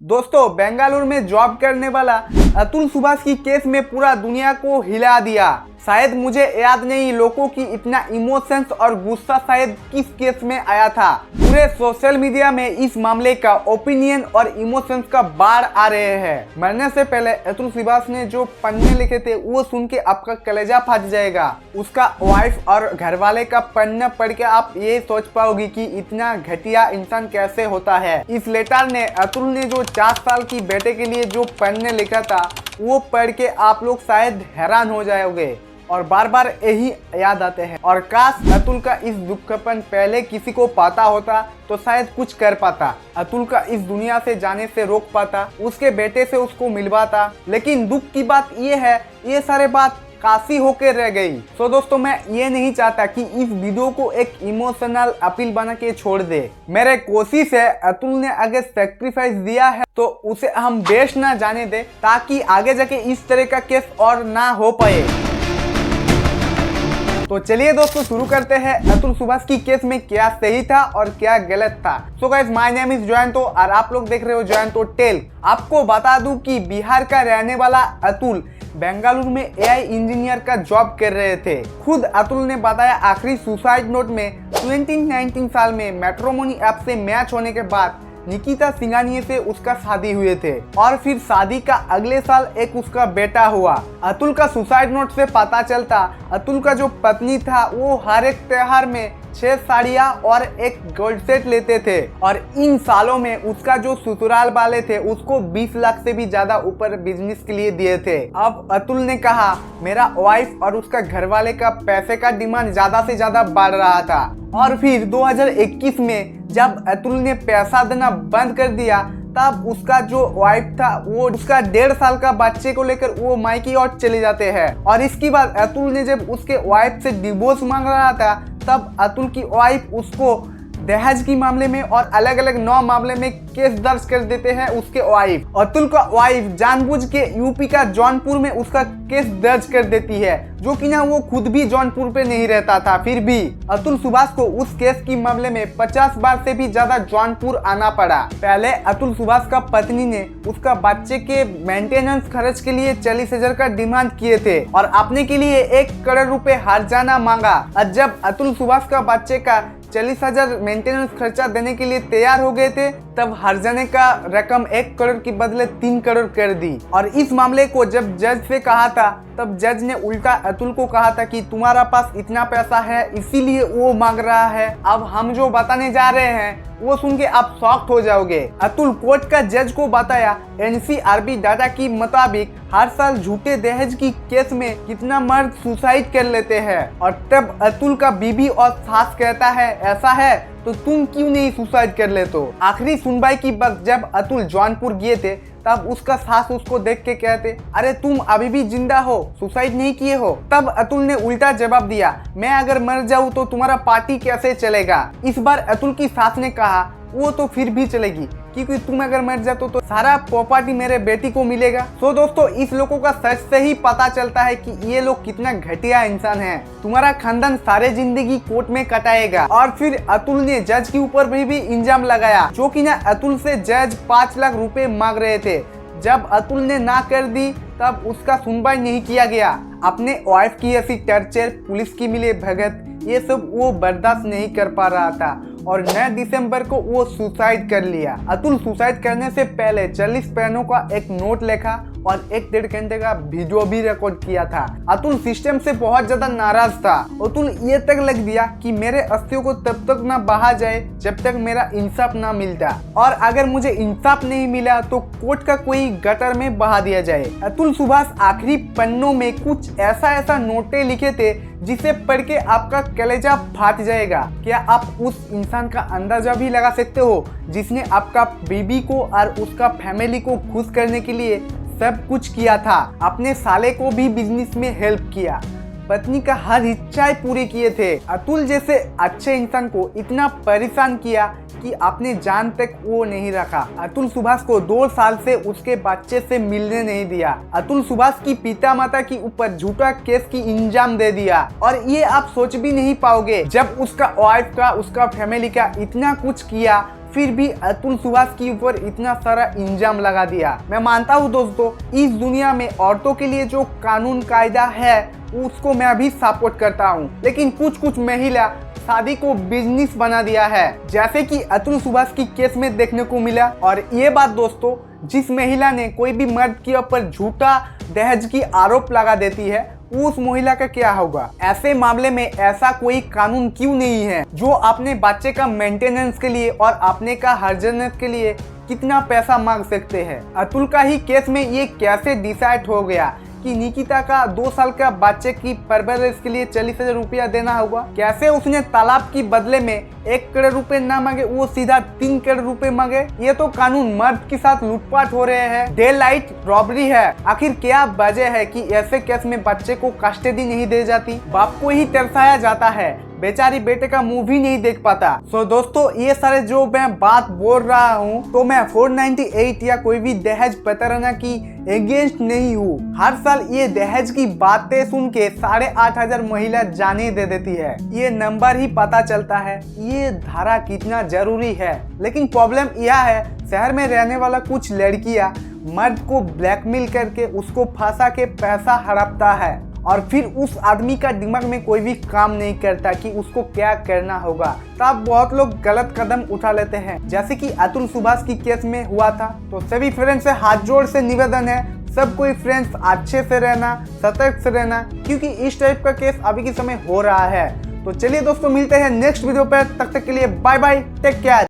दोस्तों, बेंगलुरु में जॉब करने वाला अतुल सुभाष की केस में पूरा दुनिया को हिला दिया। शायद मुझे याद नहीं लोगों की इतना इमोशंस और गुस्सा शायद किस केस में आया था। पूरे सोशल मीडिया में इस मामले का ओपिनियन और इमोशंस का बाढ़ आ रहे हैं। मरने से पहले अतुल सुभाष ने जो पन्ने लिखे थे वो सुन के आपका कलेजा फट जाएगा। उसका वाइफ और घरवाले का पन्ना पढ़ के आप ये सोच पाओगे कि इतना घटिया इंसान कैसे होता है। इस लेटर ने अतुल ने जो 4 साल की बेटे के लिए जो पन्ने लिखा था वो पढ़ के आप लोग शायद हैरान हो जाओगे और बार बार यही याद आते हैं। और काश अतुल का इस दुखपन पहले किसी को पता होता तो शायद कुछ कर पाता, अतुल का इस दुनिया से जाने से रोक पाता, उसके बेटे से उसको मिलवाता। लेकिन दुख की बात ये है ये सारे बात काशी होकर रह गई। तो दोस्तों, मैं ये नहीं चाहता कि इस वीडियो को एक इमोशनल अपील बना के छोड़ दे। मेरे कोशिश है अतुल ने अगर सेक्रीफाइस दिया है तो उसे हम बेस्ट ना जाने दे, ताकि आगे जाके इस तरह का केस और ना हो पाए। तो चलिए दोस्तों शुरू करते हैं अतुल सुभाष की केस में क्या सही था और क्या गलत था। So guys, my name is Jayanto और आप लोग देख रहे हो जयंतो टेल। आपको बता दूं कि बिहार का रहने वाला अतुल बेंगलुरु में एआई इंजीनियर का जॉब कर रहे थे। खुद अतुल ने बताया आखिरी सुसाइड नोट में 2019 साल में मैट्रिमोनी ऐप से मैच होने के बाद निकिता सिंघानिया से उसका शादी हुए थे और फिर शादी का अगले साल एक उसका बेटा हुआ। अतुल का सुसाइड नोट से पता चलता अतुल का जो पत्नी था वो हर एक त्योहार में 6 साड़ियाँ और एक गोल्ड सेट लेते थे और इन सालों में उसका जो ससुराल वाले थे उसको 20 लाख से भी ज्यादा ऊपर बिजनेस के लिए दिए थे। अब अतुल ने कहा मेरा वाइफ और उसका घरवाले का पैसे का डिमांड ज्यादा से ज्यादा बढ़ रहा था। और फिर 2021 में जब अतुल ने पैसा देना बंद कर दिया तब उसका जो वाइफ था वो उसका 1.5 साल का बच्चे को लेकर वो मायके और चले जाते हैं। और इसके बाद अतुल ने जब उसके वाइफ से डिवोर्स मांग रहा था तब अतुल की वाइफ उसको दहेज की मामले में और अलग अलग 9 मामले में केस दर्ज कर देते हैं उसके वाइफ। अतुल का वाइफ जानबूझ के यूपी का जौनपुर में उसका केस दर्ज कर देती है, जो कि ना वो खुद भी जौनपुर पे नहीं रहता था। फिर भी अतुल सुभाष को उस केस की मामले में 50 बार से भी ज्यादा जौनपुर आना पड़ा। पहले अतुल सुभाष का पत्नी ने उसका बच्चे के मेंटेनेंस खर्च के लिए 40,000 का डिमांड किए थे और अपने के लिए 1 करोड़ रुपए हर्जाना मांगा। और जब अतुल सुभाष का बच्चे का 40,000 मेंटेनेंस खर्चा देने के लिए तैयार हो गए थे तब हर्जाने का रकम 1 करोड़ के बदले 3 करोड़ कर दी। और इस मामले को जब जज से कहा था तब जज ने उल्टा अतुल को कहा था कि तुम्हारा पास इतना पैसा है इसीलिए वो मांग रहा है। अब हम जो बताने जा रहे हैं वो सुन के आप शॉक्ड हो जाओगे। अतुल कोर्ट का जज को बताया एनसीआरबी डाटा की मुताबिक हर साल झूठे दहेज की केस में कितना मर्द सुसाइड कर लेते हैं। और तब अतुल का बीबी और सास कहता है ऐसा है तो तुम क्यों नहीं सुसाइड कर लेते हो। आखिरी सुनवाई की वक्त जब अतुल जौनपुर गए थे तब उसका सास उसको देख के कहते अरे तुम अभी भी जिंदा हो, सुसाइड नहीं किए हो। तब अतुल ने उल्टा जवाब दिया मैं अगर मर जाऊं तो तुम्हारा पार्टी कैसे चलेगा। इस बार अतुल की सास ने कहा वो तो फिर भी चलेगी क्योंकि तुम अगर मर जाते तो सारा प्रॉपर्टी मेरे बेटी को मिलेगा। तो दोस्तों, इस लोगों का सच से ही पता चलता है कि ये लोग कितना घटिया इंसान है। तुम्हारा खानदान सारे जिंदगी कोर्ट में कटाएगा। और फिर अतुल ने जज के ऊपर भी इल्जाम लगाया, जो कि ना अतुल से जज 5 लाख रुपए मांग रहे थे। जब अतुल ने ना कर दी तब उसका सुनवाई नहीं किया गया। अपने वाइफ की ऐसी टर्चर, पुलिस की मिले भगत, ये सब वो बर्दाश्त नहीं कर पा रहा था और 9 दिसंबर को वो सुसाइड कर लिया। अतुल सुसाइड करने से पहले 40 पेनों का एक नोट लिखा और 1-1.5 घंटे का वीडियो भी रिकॉर्ड किया था। अतुल सिस्टम से बहुत ज्यादा नाराज था। अतुल ये तक लग दिया कि मेरे अस्थियों को तब तक ना बहा जाए जब तक मेरा इंसाफ ना मिलता, और अगर मुझे इंसाफ नहीं मिला तो कोर्ट का कोई गटर में बहा दिया जाए। अतुल सुभाष आखिरी पन्नों में कुछ ऐसा नोटे लिखे थे जिसे पढ़ के आपका कलेजा फाट जाएगा। क्या आप उस इंसान का अंदाजा भी लगा सकते हो जिसने आपका बीबी को और उसका फैमिली को खुश करने के लिए सब कुछ किया था, अपने साले को भी बिजनेस में हेल्प किया, पत्नी का हर इच्छाएं पूरी किए थे। अतुल जैसे अच्छे इंसान को इतना परेशान किया कि अपने जान तक वो नहीं रखा। अतुल सुभाष को 2 साल से उसके बच्चे से मिलने नहीं दिया। अतुल सुभाष की पिता माता के ऊपर झूठा केस की इंजाम दे दिया। और ये आप सोच भी नहीं पाओगे, जब उसका वाइफ का, उसका फैमिली का इतना कुछ किया फिर भी अतुल सुभाष के ऊपर इतना सारा इल्जाम लगा दिया। मैं मानता हूँ दोस्तों, इस दुनिया में औरतों के लिए जो कानून कायदा है उसको मैं भी सपोर्ट करता हूँ, लेकिन कुछ महिला शादी को बिजनेस बना दिया है, जैसे कि अतुल सुभाष की केस में देखने को मिला। और ये बात दोस्तों, जिस महिला ने कोई भी मर्द के ऊपर झूठा दहेज की आरोप लगा देती है, उस महिला का क्या होगा? ऐसे मामले में ऐसा कोई कानून क्यों नहीं है जो अपने बच्चे का मेंटेनेंस के लिए और अपने का हर्जनेस के लिए कितना पैसा मांग सकते हैं? अतुल का ही केस में ये कैसे डिसाइड हो गया कि निकिता का 2 साल का बच्चे की परवरिश के लिए 40,000 रुपया देना होगा? कैसे उसने तालाब की बदले में 1 करोड़ रुपए ना मांगे, वो सीधा 3 करोड़ रुपए मांगे? ये तो कानून मर्द के साथ लूटपाट हो रहे हैं, डे लाइट रॉबरी है। आखिर क्या वजह है कि ऐसे केस में बच्चे को कस्टडी नहीं दी जाती? बाप को ही तरसाया जाता है, बेचारी बेटे का मुंह भी नहीं देख पाता। सो दोस्तों, ये सारे जो मैं बात बोल रहा हूँ, तो मैं 498 या कोई भी दहेज प्रताड़ना की अगेंस्ट नहीं हूँ। हर साल ये दहेज की बातें सुन के 8,500 महिला जाने दे देती है। ये नंबर ही पता चलता है ये धारा कितना जरूरी है। लेकिन प्रॉब्लम यह है, शहर में रहने वाला कुछ लड़कियां मर्द को ब्लैकमेल करके उसको फंसा के पैसा हड़पता है, और फिर उस आदमी का दिमाग में कोई भी काम नहीं करता कि उसको क्या करना होगा। तब बहुत लोग गलत कदम उठा लेते हैं, जैसे कि अतुल सुभाष की केस में हुआ था। तो सभी फ्रेंड्स से हाथ जोड़ से निवेदन है, सब कोई फ्रेंड्स अच्छे से रहना, सतर्क से रहना, क्योंकि इस टाइप का केस अभी के समय हो रहा है। तो चलिए दोस्तों, मिलते हैं नेक्स्ट वीडियो पर। तब तक के लिए बाय बाय, टेक केयर।